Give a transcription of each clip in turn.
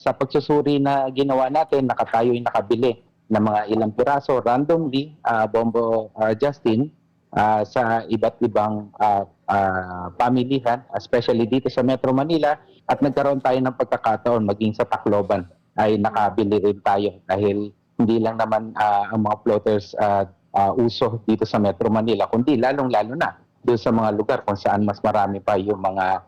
Sa pagsusuri na ginawa natin, tayo'y nakabili ng mga ilang piraso randomly, Bombo Justin, sa iba't ibang pamilihan, especially dito sa Metro Manila, at nagkaroon tayo ng pagkakataon maging sa Tacloban ay nakabili rin tayo dahil hindi lang naman ang mga floaters uso dito sa Metro Manila, kundi lalong-lalo na doon sa mga lugar kung saan mas marami pa yung mga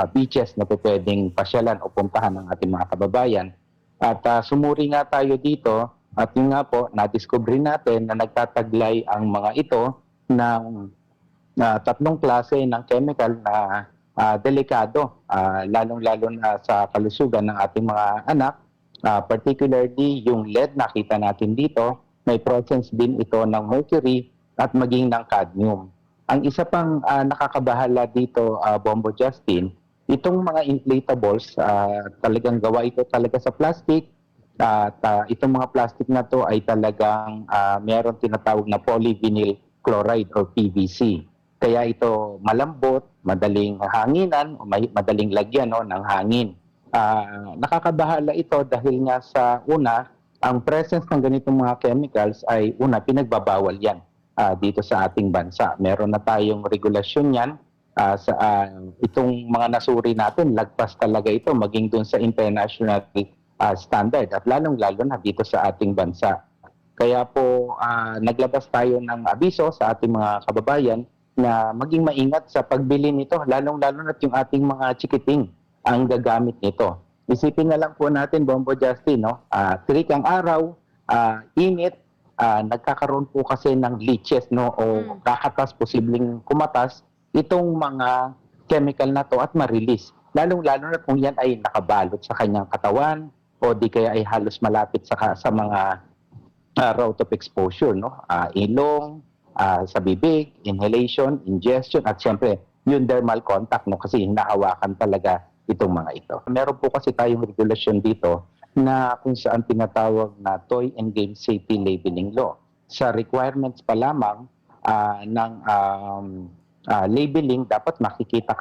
beaches na pwedeng pasyalan o puntahan ng ating mga kababayan. At sumuri nga tayo dito at yun nga po, na-discover natin na nagtataglay ang mga ito ng tatlong klase ng chemical na delikado, lalong-lalo na sa kalusugan ng ating mga anak. Particularly yung lead, nakita natin dito, may presence din ito ng mercury at maging ng cadmium. Ang isa pang nakakabahala dito, Bombo Justin, itong mga inflatables, talagang gawa ito talaga sa plastic. At itong mga plastic na to ay talagang meron tinatawag na polyvinyl chloride or PVC. Kaya ito malambot, madaling hanginan, o madaling lagyan ng hangin. Nakakabahala ito dahil nga sa una, ang presence ng ganitong mga chemicals ay una, pinagbabawal yan dito sa ating bansa. Meron na tayong regulasyon yan. Itong mga nasuri natin, lagpas talaga ito maging dun sa international standard at lalong-lalo na dito sa ating bansa. Kaya po naglabas tayo ng abiso sa ating mga kababayan na maging maingat sa pagbili nito, lalong-lalo na yung ating mga chikiting ang gagamit nito. Isipin na lang po natin, Bombo Justin, no? Tirik ang araw, init, nagkakaroon po kasi ng leeches, no? O kakatas, posibleng kumatas, itong mga chemical na to at ma-release. Lalong-lalo na kung yan ay nakabalot sa kanyang katawan o di kaya ay halos malapit sa mga route of exposure, no? Ilong, sa bibig, inhalation, ingestion, at siyempre yung dermal contact, no? Kasi hinahawakan talaga itong mga ito. Meron po kasi tayong regulasyon dito na kung saan tinatawag na Toy and Game Safety Labeling Law. Sa requirements pa lamang ng labeling, dapat makikita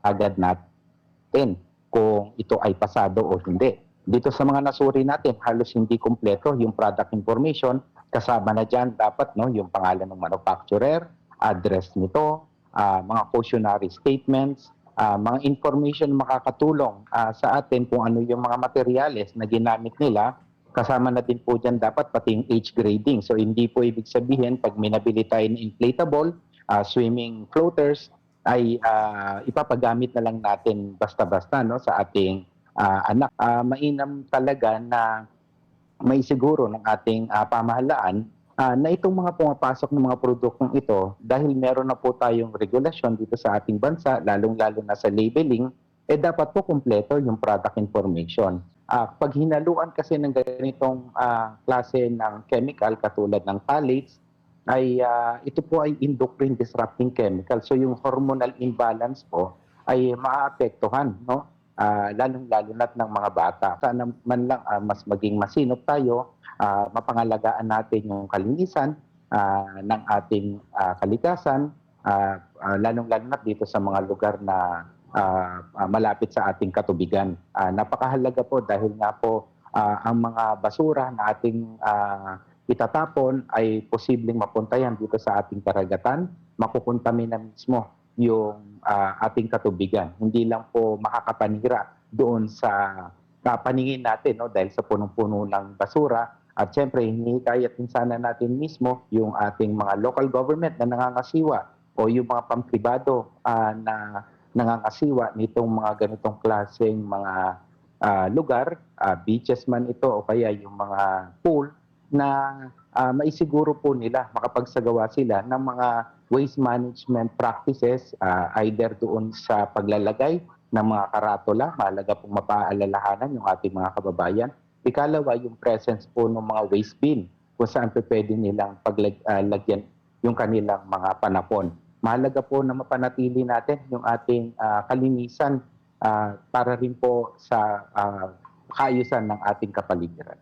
agad natin kung ito ay pasado o hindi. Dito sa mga nasuri natin, halos hindi kumpleto yung product information. Kasama na dyan dapat yung pangalan ng manufacturer, address nito, mga cautionary statements, mga information makakatulong sa atin kung ano yung mga materyales na ginamit nila. Kasama na din po dyan dapat pati yung age grading. So hindi po ibig sabihin pag minabili tayo ng inflatable, swimming floaters, ay ipapagamit na lang natin basta-basta sa ating anak. Mainam talaga na may siguro ng ating pamahalaan na itong mga pumapasok ng mga produktong ito, dahil meron na po tayong regulasyon dito sa ating bansa, lalong-lalo na sa labeling, dapat po kumpleto yung product information. Pag hinaluan kasi ng ganitong klase ng chemical katulad ng phthalates, ay ito po ay endocrine disrupting chemical. So yung hormonal imbalance po ay maaapektuhan, no? Lalong-lalo na't ng mga bata. Sana man lang mas maging masinop tayo, mapangalagaan natin yung kalinisan ng ating kalikasan, lalong-lalo na't dito sa mga lugar na malapit sa ating katubigan. Napakahalaga po dahil nga po ang mga basura na ating itatapon ay posibleng mapunta yan dito sa ating karagatan, makukontamina mismo yung ating katubigan. Hindi lang po makakapanira doon sa paningin natin, no, dahil sa punong-puno ng basura. At syempre, hinihikayat din sana natin mismo yung ating mga local government na nangangasiwa o yung mga pampribado na nangangasiwa nitong mga ganitong klaseng mga lugar, beaches man ito o kaya yung mga pool, na maisiguro po nila, makapagsagawa sila ng mga waste management practices, either doon sa paglalagay ng mga karatula, mahalaga pong mapaalalahanan yung ating mga kababayan. Ikalawa, yung presence po ng mga waste bin, kung saan pwede nilang paglagyan yung kanilang mga panapon. Mahalaga po na mapanatili natin yung ating kalinisan para rin po sa kaayusan ng ating kapaligiran.